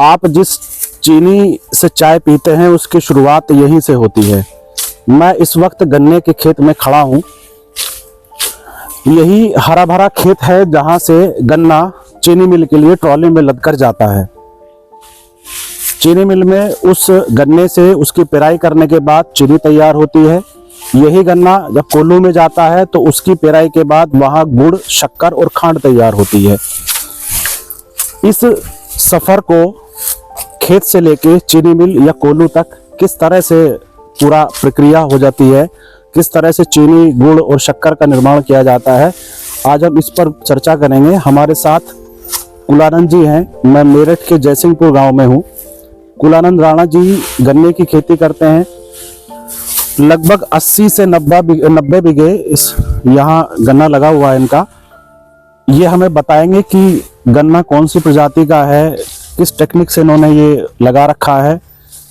आप जिस चीनी से चाय पीते हैं उसकी शुरुआत यहीं से होती है। मैं इस वक्त गन्ने के खेत में खड़ा हूँ। यही हरा भरा खेत है जहाँ से गन्ना चीनी मिल के लिए ट्रॉली में लदकर जाता है। चीनी मिल में उस गन्ने से उसकी पेराई करने के बाद चीनी तैयार होती है। यही गन्ना जब कोल्हू में जाता है तो उसकी पेराई के बाद वहाँ गुड़, शक्कर और खांड तैयार होती है। इस सफर को खेत से लेके चीनी मिल या कोल्हू तक किस तरह से पूरा प्रक्रिया हो जाती है, किस तरह से चीनी, गुड़ और शक्कर का निर्माण किया जाता है, आज हम इस पर चर्चा करेंगे। हमारे साथ कुलानंद जी हैं। मैं मेरठ के जयसिंहपुर गांव में हूं। कुलानंद राणा जी गन्ने की खेती करते हैं। लगभग 80 से 90 बीघे इस यहाँ गन्ना लगा हुआ है इनका। ये हमें बताएंगे कि गन्ना कौन सी प्रजाति का है, किस टेक्निक से इन्होंने ये लगा रखा है,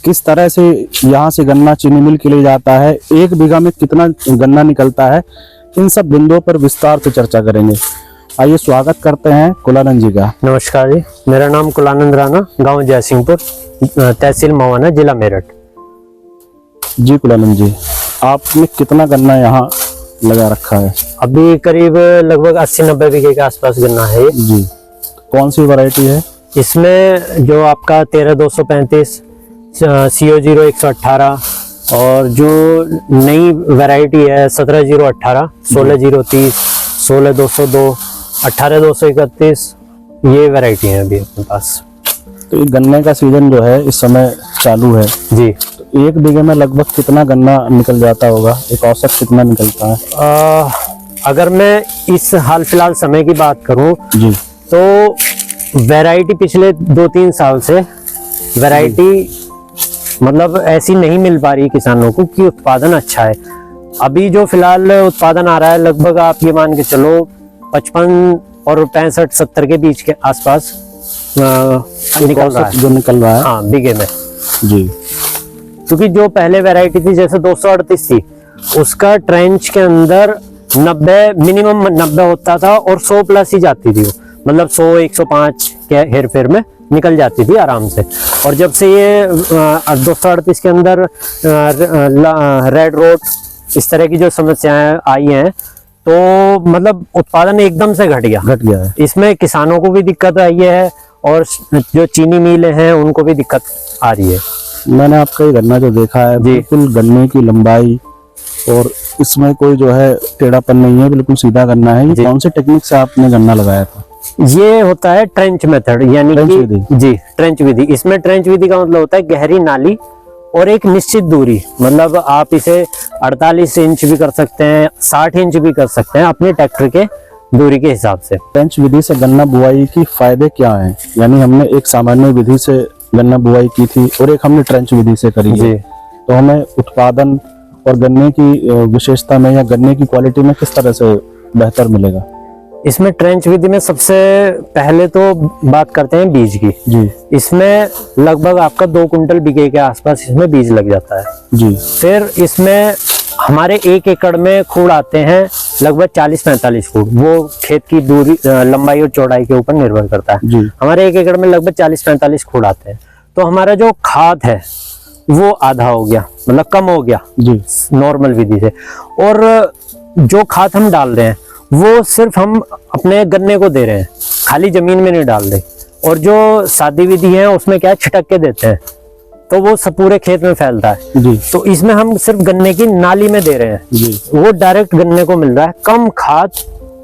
किस तरह से यहाँ से गन्ना चीनी मिल के लिए जाता है, 1 बीघा में कितना गन्ना निकलता है, इन सब बिंदुओं पर विस्तार से चर्चा करेंगे। आइए स्वागत करते हैं कुलानंद जी का। नमस्कार जी, मेरा नाम कुलानंद राणा, गांव जयसिंहपुर, तहसील मवाना, जिला मेरठ। जी कुलानंद जी, आपने कितना गन्ना यहाँ लगा रखा है? अभी करीब लगभग 80-90 बीघे के आसपास गन्ना है ये। जी, कौन सी वैरायटी है? इसमें जो आपका 13235, CO0 118 और जो नई वैरायटी है 17018, 16030, 16202, 18231, ये वैरायटी है अभी अपने पास। तो ये गन्ने का सीजन जो है इस समय चालू है जी। तो 1 बीघे में लगभग कितना गन्ना निकल जाता होगा? एक औसत कितना निकलता है? अगर मैं इस हाल फिलहाल समय की बात करूं जी, तो वैरायटी पिछले 2-3 साल से वैरायटी मतलब ऐसी नहीं मिल पा रही किसानों को कि उत्पादन अच्छा है। अभी जो फिलहाल उत्पादन आ रहा है लगभग आप ये मान के चलो 55 और 65-70 के बीच के आसपास निकल रहा है, जो निकल रहा है। हाँ, बीघे में जी। क्योंकि जो पहले वैरायटी थी जैसे 238 थी, उसका ट्रेंच के अंदर 90 मिनिमम 90 होता था और 100 प्लस ही जाती थी वो, मतलब 100-105 के हेर फेर में निकल जाती थी आराम से। और जब से ये 238 के अंदर रेड रोट इस तरह की जो समस्याएं आई हैं तो मतलब उत्पादन एकदम से घट गया है। इसमें किसानों को भी दिक्कत आई है और जो चीनी मिलें हैं उनको भी दिक्कत आ रही है। मैंने आपका ये गन्ना जो देखा है बिल्कुल गन्ने की लंबाई और इसमें कोई जो है टेढ़ापन नहीं है, बिल्कुल सीधा गन्ना है। ये कौन से टेक्निक से आपने गन्ना लगाया था? ये होता है ट्रेंच मेथड, यानी कि जी ट्रेंच विधि। इसमें ट्रेंच विधि का मतलब होता है गहरी नाली और एक निश्चित दूरी, मतलब आप इसे 48 इंच भी कर सकते हैं, 60 इंच भी कर सकते हैं अपने ट्रैक्टर के दूरी के हिसाब से। ट्रेंच विधि से गन्ना बुआई की फायदे क्या हैं? यानी हमने एक सामान्य विधि से गन्ना बुआई की थी और एक हमने ट्रेंच विधि से करी है, तो हमें उत्पादन और गन्ने की विशेषता में या गन्ने की क्वालिटी में किस तरह से बेहतर मिलेगा? इसमें ट्रेंच विधि में सबसे पहले तो बात करते हैं बीज की। जी, इसमें लगभग आपका 2 कुंटल बीघे के आसपास इसमें बीज लग जाता है। जी, फिर इसमें हमारे 1 एकड़ में खूड़ आते हैं लगभग 40-45 खूड़। वो खेत की दूरी, लंबाई और चौड़ाई के ऊपर निर्भर करता है। जी, हमारे 1 एकड़ में लगभग 40-45 खूड़ आते हैं। तो हमारा जो खाद है वो आधा हो गया, मतलब कम हो गया जी नॉर्मल विधि से। और जो खाद हम डाल रहे हैं वो सिर्फ हम अपने गन्ने को दे रहे हैं, खाली जमीन में नहीं डाल रहे। और जो सादी विधि है उसमें क्या छिटक के देते हैं तो वो सब पूरे खेत में फैलता है जी। तो इसमें हम सिर्फ गन्ने की नाली में दे रहे हैं जी, वो डायरेक्ट गन्ने को मिल रहा है, कम खाद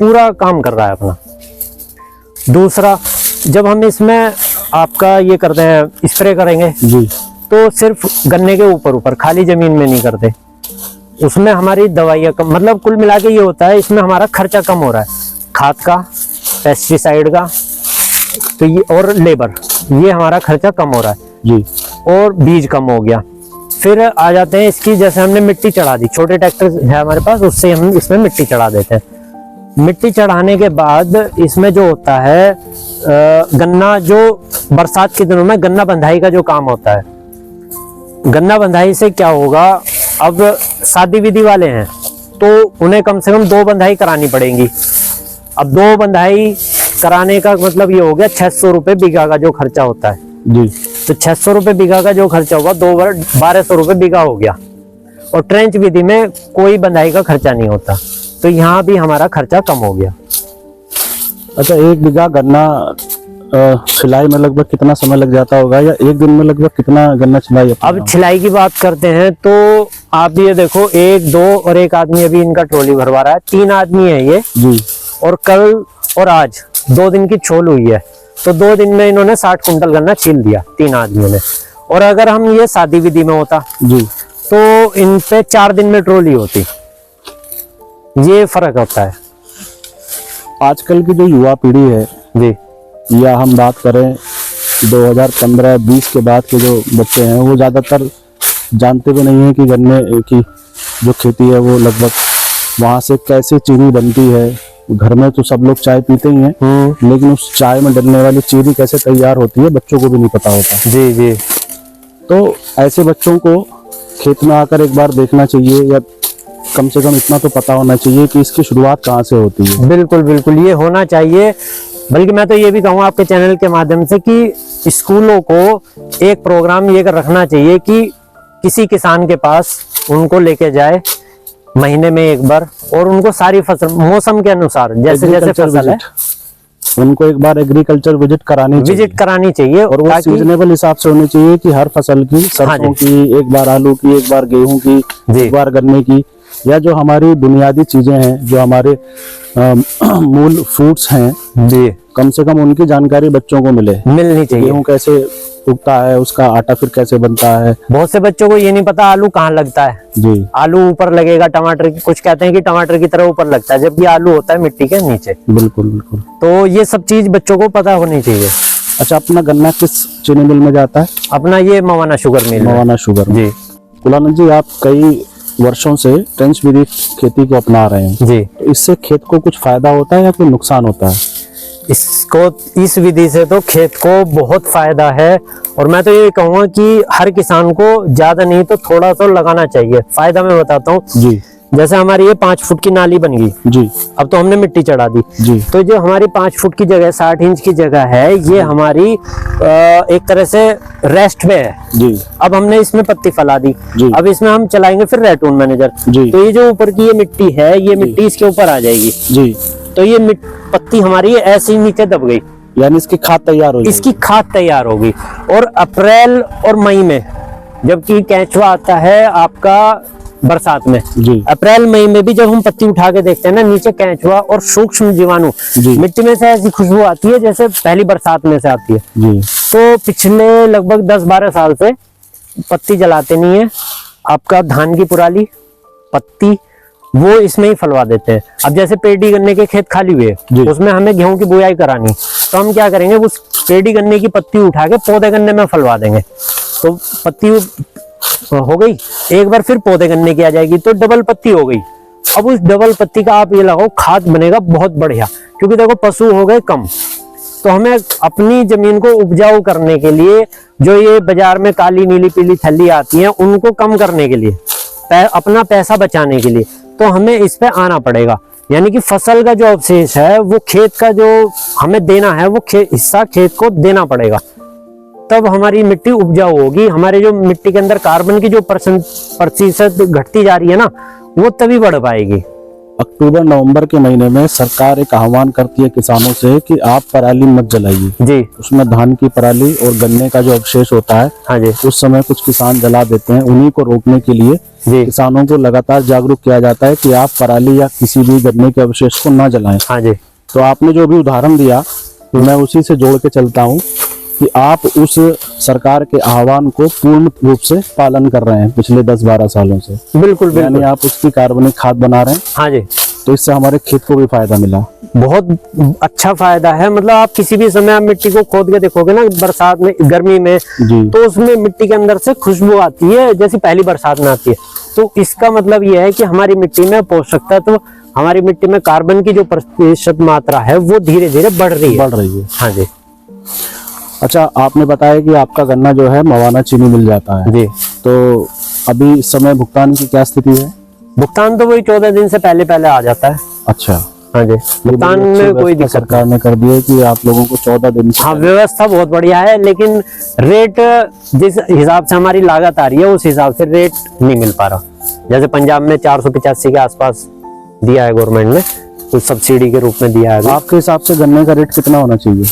पूरा काम कर रहा है अपना। दूसरा, जब हम इसमें आपका ये करते हैं स्प्रे करेंगे जी, तो सिर्फ गन्ने के ऊपर खाली जमीन में नहीं करते, उसमें हमारी दवाइयाँ कम, मतलब कुल मिला के ये होता है इसमें हमारा खर्चा कम हो रहा है, खाद का, पेस्टिसाइड का, तो ये और लेबर, ये हमारा खर्चा कम हो रहा है जी, और बीज कम हो गया। फिर आ जाते हैं इसकी, जैसे हमने मिट्टी चढ़ा दी, छोटे ट्रैक्टर है हमारे पास, उससे हम इसमें मिट्टी चढ़ा देते हैं। मिट्टी चढ़ाने के बाद इसमें जो होता है गन्ना, जो बरसात के दिनों में गन्ना बंधाई का जो काम होता है, गन्ना बंधाई से क्या होगा, अब सादी विधि वाले हैं तो उन्हें कम से कम 2 बंधाई करानी पड़ेंगी। अब 2 बंधाई कराने का मतलब ये हो गया 600 रुपये बीघा का जो खर्चा होता है जी। तो 600 रुपये बीघा का जो खर्चा हुआ 2 बार 1200 रुपये बीघा हो गया। और ट्रेंच विधि में कोई बंधाई का खर्चा नहीं होता, तो यहाँ भी हमारा खर्चा कम हो गया। अच्छा, 1 बीघा गन्ना छिलाई में लगभग कितना समय लग जाता होगा, या एक दिन में लगभग कितना गन्ना छिलाई? अब छिलाई की बात करते हैं तो आप ये देखो 1, 2 और 1 आदमी अभी इनका ट्रॉली भरवा रहा है, 3 आदमी है ये जी। और कल और आज 2 दिन की छोल हुई है, तो 2 दिन में इन्होंने 60 कुंटल गन्ना छील दिया 3 आदमियों ने। और अगर हम ये सादी विधि में होता जी तो इन पे 4 दिन में ट्रॉली होती, ये फर्क होता है। आजकल की जो युवा पीढ़ी है जी, या हम बात करें 2015-20 के बाद के जो बच्चे हैं, वो ज़्यादातर जानते भी नहीं है कि गन्ने की जो खेती है वो लगभग वहाँ से कैसे चीनी बनती है। घर में तो सब लोग चाय पीते ही हैं, लेकिन उस चाय में डलने वाली चीनी कैसे तैयार होती है बच्चों को भी नहीं पता होता। जी जी। तो ऐसे बच्चों को खेत में आकर एक बार देखना चाहिए, या कम से कम इतना तो पता होना चाहिए कि इसकी शुरुआत कहाँ से होती है। बिल्कुल बिल्कुल, ये होना चाहिए। बल्कि मैं तो ये भी कहूँगा आपके चैनल के माध्यम से कि स्कूलों को एक प्रोग्राम ये रखना चाहिए कि किसी किसान के पास उनको लेके जाए महीने में एक बार, और उनको सारी फसल मौसम के अनुसार जैसे जैसे फसल है उनको एक बार एग्रीकल्चर विजिट करानी चाहिए, और वो सीजनेबल हिसाब से होनी चाहिए कि हर फसल की, सरसों की एक बार, आलू की एक बार, गेहूं की एक बार, गन्ने की, या जो हमारी बुनियादी चीजें हैं, जो हमारे मूल फूड्स हैं जी, कम से कम उनकी जानकारी बच्चों को मिलनी चाहिए। गेहूं कैसे उगता है, उसका आटा फिर कैसे बनता है। बहुत से बच्चों को ये नहीं पता आलू कहाँ लगता है जी। आलू ऊपर लगेगा टमाटर की, कुछ कहते हैं कि टमाटर की तरह ऊपर लगता है, जबकि आलू होता है मिट्टी के नीचे। बिल्कुल बिल्कुल। तो ये सब चीज बच्चों को पता होनी चाहिए। अच्छा, अपना गन्ना किस चीनी मिल में जाता है? अपना ये Mawana sugar mill. Mawana sugar ji. Kulanand ji, आप कई वर्षों से ट्रेंच विधि खेती को अपना रहे हैं जी, तो इससे खेत को कुछ फायदा होता है या कोई नुकसान होता है? इस विधि से तो खेत को बहुत फायदा है, और मैं तो ये कहूँगा कि हर किसान को ज्यादा नहीं तो थोड़ा तो लगाना चाहिए। फायदा मैं बताता हूँ जी। जैसे हमारी ये 5 फुट की नाली बन गई जी, अब तो हमने मिट्टी चढ़ा दी जी, तो जो हमारी 5 फुट की जगह 60 इंच की जगह है, ये हमारी एक तरह से रेस्ट में है जी। अब हमने इसमें पत्ती फैला दी जी, अब इसमें हम चलाएंगे फिर रेटून मैनेजर जी, तो ये जो ऊपर की ये मिट्टी है, ये मिट्टी इसके ऊपर आ जाएगी जी, तो ये पत्ती हमारी ऐसे ही नीचे दब गई, यानी इसकी खाद तैयार हो गई। इसकी खाद तैयार होगी। और अप्रैल और मई में जबकि केंचुआ आता है आपका बरसात में जी, अप्रैल मई में भी जब हम पत्ती उठा के देखते हैं ना, नीचे केंचुआ और सूक्ष्म जीवाणु मिट्टी में से ऐसी खुशबू आती है जैसे पहली बरसात में से आती है जी। तो पिछले लगभग 10-12 साल से पत्ती जलाते नहीं है, आपका धान की पुराली पत्ती वो इसमें ही फलवा देते हैं। अब जैसे पेडी गन्ने के खेत खाली हुए, उसमें हमें गेहूं की बुआई करानी, तो हम क्या करेंगे, उस पेडी गन्ने की पत्ती उठा के पौधे गन्ने में फलवा देंगे, तो पत्ती हो गई, एक बार फिर पौधे गन्ने की आ जाएगी, तो डबल पत्ती हो गई। अब उस डबल पत्ती का आप ये लगाओ, खाद बनेगा बहुत बढ़िया, क्योंकि देखो पशु हो गए कम, तो हमें अपनी जमीन को उपजाऊ करने के लिए जो ये बाजार में काली नीली पीली थैली आती है, उनको कम करने के लिए, अपना पैसा बचाने के लिए, तो हमें इस पे आना पड़ेगा। यानी कि फसल का जो अवशेष है, वो खेत का जो हमें देना है, वो हिस्सा खेत को देना पड़ेगा, तब हमारी मिट्टी उपजाऊ होगी। हमारे जो मिट्टी के अंदर कार्बन की जो प्रतिशत घटती जा रही है ना, वो तभी बढ़ पाएगी। अक्टूबर-नवंबर के महीने में सरकार एक आह्वान करती है किसानों से कि आप पराली मत जलाइए जी, उसमें धान की पराली और गन्ने का जो अवशेष होता है हाँ जी, उस समय कुछ किसान जला देते हैं। उन्हीं को रोकने के लिए किसानों को लगातार जागरूक किया जाता है कि आप पराली या किसी भी गन्ने के अवशेष को न जलाएं। हाँ जी। तो आपने जो भी उदाहरण दिया, मैं उसी से जोड़ के चलता हूँ कि आप उस सरकार के आह्वान को पूर्ण रूप से पालन कर रहे हैं पिछले 10-12 सालों से। बिल्कुल बिल्कुल। यानी आप उसकी कार्बनिक खाद बना रहे हैं। हाँ जी। तो इससे हमारे खेत को भी फायदा मिला, बहुत अच्छा फायदा है। मतलब आप किसी भी समय आप मिट्टी को खोद के देखोगे ना, बरसात में, गर्मी में जी, तो उसमें मिट्टी के अंदर से खुशबू आती है जैसी पहली बरसात में आती है। तो इसका मतलब यह है कि हमारी मिट्टी में पोषक तत्व, हमारी मिट्टी में कार्बन की जो प्रतिशत मात्रा है, वो धीरे धीरे बढ़ रही है। हाँ जी। अच्छा, आपने बताया कि आपका गन्ना जो है मवाना चीनी मिल जाता है जी, तो अभी इस समय भुगतान की क्या स्थिति है? भुगतान तो वही 14 दिन से पहले आ जाता है। अच्छा हाँ जी, भुगतान में कोई दिक्कत सरकार ने कर दी है कि आप लोगों को 14 दिन से। हाँ, व्यवस्था बहुत बढ़िया है, लेकिन रेट जिस हिसाब से हमारी लागत आ रही है उस हिसाब से रेट नहीं मिल पा रहा। जैसे पंजाब में 485 के आसपास दिया है गवर्नमेंट ने, कुछ सब्सिडी के रूप में दिया है। आपके हिसाब से गन्ने का रेट कितना होना चाहिए?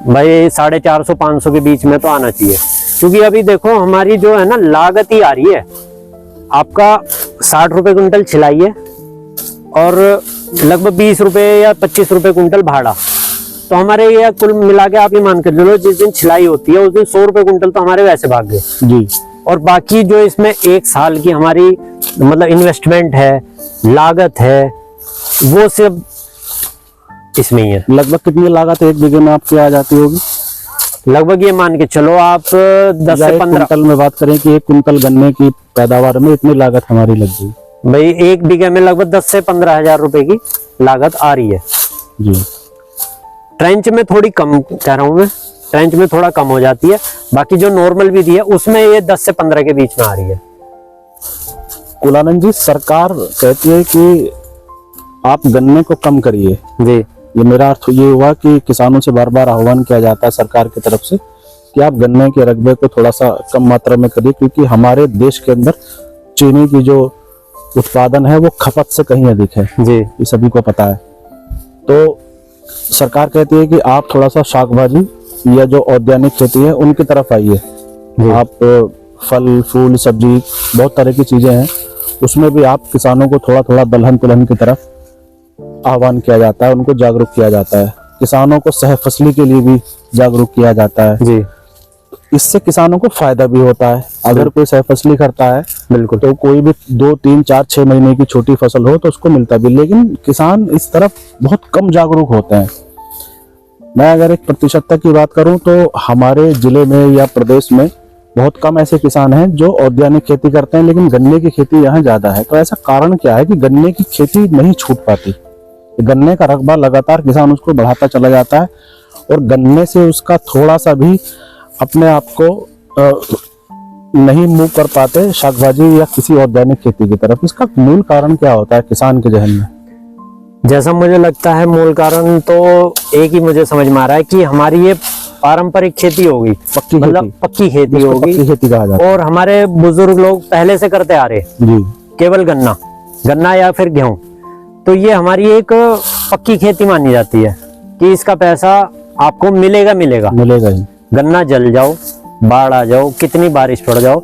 भाई 450-500 के बीच में तो आना चाहिए, क्योंकि अभी देखो हमारी जो है ना लागत ही आ रही है। आपका 60 रुपए कुंटल छिलाई है और लगभग 20 रुपए या 25 रुपए कुंटल भाड़ा, तो हमारे ये कुल मिला के आप ये मान कर चलो जिस दिन छिलाई होती है उस दिन 100 रुपए कुंटल तो हमारे वैसे भाग गए जी। और बाकी जो इसमें एक साल की हमारी मतलब इन्वेस्टमेंट है, लागत है, वो सब इसमें ही है। लगभग कितनी लागत एक बीघे में आपकी आ जाती होगी? लगभग ये मान के चलो आप 10 से 15 कुंटल में बात करें कि 1 कुंटल गन्ने की पैदावार में इतनी लागत हमारी लग गई। भाई 1 बीघे में लगभग 10 से 15 हजार रुपए की लागत आ रही है जी। ट्रेंच में थोड़ी कम कह रहा हूं मैं, ट्रेंच में थोड़ा कम हो जाती है, बाकी जो नॉर्मल विधि है उसमें ये 10 से 15 के बीच में आ रही है। कुलानंद जी, सरकार कहती है कि आप गन्ने को कम करिए जी। ये मेरा अर्थ ये हुआ कि किसानों से बार बार आह्वान किया जाता है सरकार की तरफ से कि आप गन्ने के रकबे को थोड़ा सा कम मात्रा में करिए, क्योंकि हमारे देश के अंदर चीनी की जो उत्पादन है वो खपत से कहीं अधिक है जी। ये सभी को पता है। तो सरकार कहती है कि आप थोड़ा सा शाक भाजी या जो औद्यानिक खेती है उनकी तरफ आइए। आप फल फूल सब्जी बहुत तरह की चीजें हैं, उसमें भी आप किसानों को थोड़ा थोड़ा दलहन तिलहन की तरफ आह्वान किया जाता है, उनको जागरूक किया जाता है। किसानों को सहफसली के लिए भी जागरूक किया जाता है जी। इससे किसानों को फायदा भी होता है। अगर कोई सहफसली करता है बिल्कुल, तो कोई भी 2, 3, 4, 6 महीने की छोटी फसल हो तो उसको मिलता भी, लेकिन किसान इस तरफ बहुत कम जागरूक होते हैं। मैं अगर एक प्रतिशतता की बात करूं तो हमारे जिले में या प्रदेश में बहुत कम ऐसे किसान हैं जो औद्यानिक खेती करते हैं, लेकिन गन्ने की खेती यहाँ ज्यादा है। तो ऐसा कारण क्या है कि गन्ने की खेती नहीं छूट पाती? गन्ने का रकबा लगातार किसान उसको बढ़ाता चला जाता है और गन्ने से उसका थोड़ा सा भी अपने आप को नहीं मूव कर पाते शाक भाजी या किसी औद्यानिक खेती की तरफ। इसका मूल कारण क्या होता है किसान के जहन में? जैसा मुझे लगता है मूल कारण तो एक ही मुझे समझ में आ रहा है कि हमारी ये पारंपरिक खेती होगी, मतलब पक्की खेती होगी, पक्की खेती कहा जाता है। और हमारे बुजुर्ग लोग पहले से करते आ रहे जी, केवल गन्ना या फिर गेहूं। तो ये हमारी एक पक्की खेती मानी जाती है कि इसका पैसा आपको मिलेगा ही। गन्ना जल जाओ, बाढ़ आ जाओ, कितनी बारिश पड़ जाओ,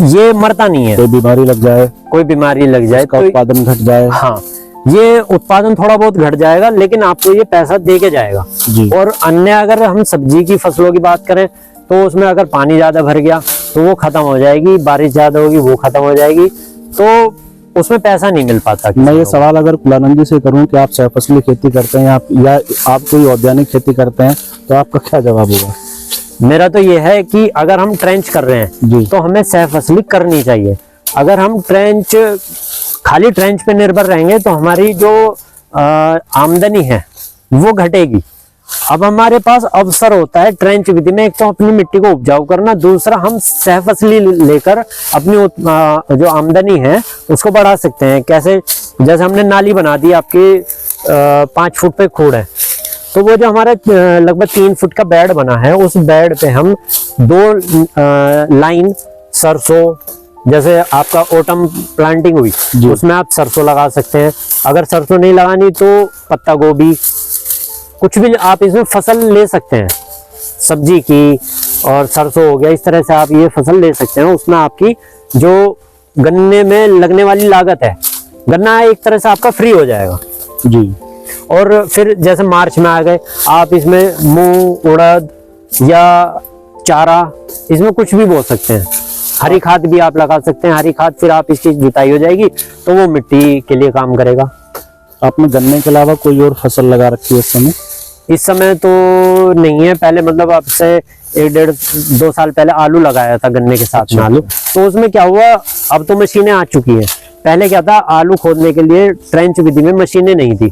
ये मरता नहीं है। कोई बीमारी लग जाए तो उत्पादन घट जाए, हाँ, ये उत्पादन थोड़ा बहुत घट जाएगा लेकिन आपको ये पैसा दे के जाएगा जी। और अन्य अगर हम सब्जी की फसलों की बात करें तो उसमें अगर पानी ज्यादा भर गया तो वो खत्म हो जाएगी, बारिश ज्यादा होगी वो खत्म हो जाएगी, तो उसमें पैसा नहीं मिल पाता। मैं ये सवाल अगर कुलानंद जी से करूं कि आप सहफसली खेती करते हैं या आप कोई औद्यानिक खेती करते हैं तो आपका क्या जवाब होगा? मेरा तो ये है कि अगर हम ट्रेंच कर रहे हैं तो हमें सहफसली करनी चाहिए। अगर हम खाली ट्रेंच पे निर्भर रहेंगे तो हमारी जो आमदनी है वो घटेगी। अब हमारे पास अवसर होता है ट्रेंच विधि में, एक तो अपनी मिट्टी को उपजाऊ करना, दूसरा हम सहफसली लेकर अपनी जो आमदनी है उसको बढ़ा सकते हैं। कैसे? जैसे हमने नाली बना दी, आपकी 5 फुट पे खोड़ है, तो वो जो हमारा लगभग 3 फुट का बेड बना है उस बेड पे हम 2 लाइन सरसों, जैसे आपका ऑटम प्लांटिंग हुई उसमें आप सरसों लगा सकते हैं। अगर सरसों नहीं लगानी तो पत्ता गोभी, कुछ भी आप इसमें फसल ले सकते हैं सब्जी की, और सरसों हो गया, इस तरह से आप ये फसल ले सकते हैं। उसमें आपकी जो गन्ने में लगने वाली लागत है, गन्ना एक तरह से आपका फ्री हो जाएगा जी। और फिर जैसे मार्च में आ गए, आप इसमें मूंग, उड़द या चारा, इसमें कुछ भी बो सकते हैं। हरी खाद भी आप लगा सकते हैं। हरी खाद फिर आप इसकी जुताई हो जाएगी तो वो मिट्टी के लिए काम करेगा। आपने गन्ने के अलावा कोई और फसल लगा रखी है इस समय? इस समय तो नहीं है, पहले मतलब अब से 1-1.5-2 साल पहले आलू लगाया था गन्ने के साथ में आलू। तो उसमें क्या हुआ, अब तो मशीनें आ चुकी हैं। पहले क्या था, आलू खोदने के लिए ट्रेंच विधि में मशीनें नहीं थी,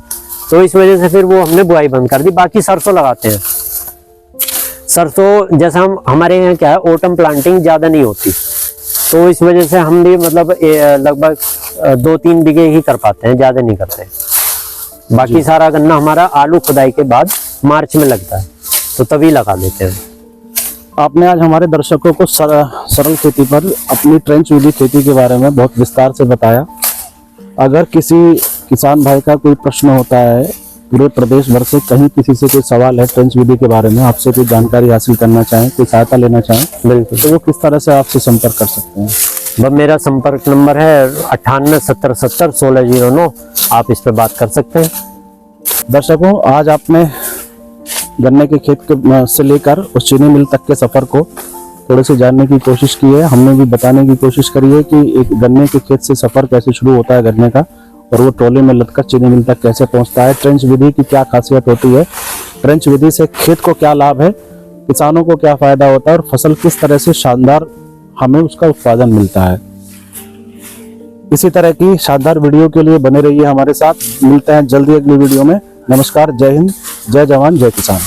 तो इस वजह से फिर वो हमने बुआई बंद कर दी। बाकी सरसों लगाते हैं। सरसों जैसा हमारे यहाँ क्या है, ऑटम प्लांटिंग ज्यादा नहीं होती, तो इस वजह से हम भी मतलब लगभग 2-3 बीघे ही कर पाते हैं, ज्यादा नहीं करते। बाकी सारा गन्ना हमारा आलू खुदाई के बाद मार्च में लगता है, तो तभी लगा देते हैं। आपने आज हमारे दर्शकों को सरल खेती पर अपनी ट्रेंच विधि खेती के बारे में बहुत विस्तार से बताया। अगर किसी किसान भाई का कोई प्रश्न होता है, पूरे प्रदेश भर से कहीं किसी से कोई सवाल है ट्रेंच विधि के बारे में, आपसे कोई जानकारी हासिल करना चाहें, कोई सहायता लेना चाहें, बिल्कुल, तो वो किस तरह से आपसे संपर्क कर सकते हैं? वह मेरा संपर्क नंबर है 9870701609, आप इस पर बात कर सकते हैं। दर्शकों, आज आपने गन्ने के खेत के से लेकर उस चीनी मिल तक के सफर को थोड़े से जानने की कोशिश की है। हमने भी बताने की कोशिश करी है कि एक गन्ने के खेत से सफर कैसे शुरू होता है गन्ने का, और वो ट्रॉली में लदकर चीनी मिल तक कैसे पहुंचता है, ट्रेंच विधि की क्या खासियत होती है, ट्रेंच विधि से खेत को क्या लाभ है, किसानों को क्या फायदा होता है, और फसल किस तरह से शानदार हमें उसका उत्पादन मिलता है। इसी तरह की शानदार वीडियो के लिए बने रहिए हमारे साथ। मिलते हैं जल्दी अगली वीडियो में। नमस्कार, जय हिंद, जय जवान, जय किसान।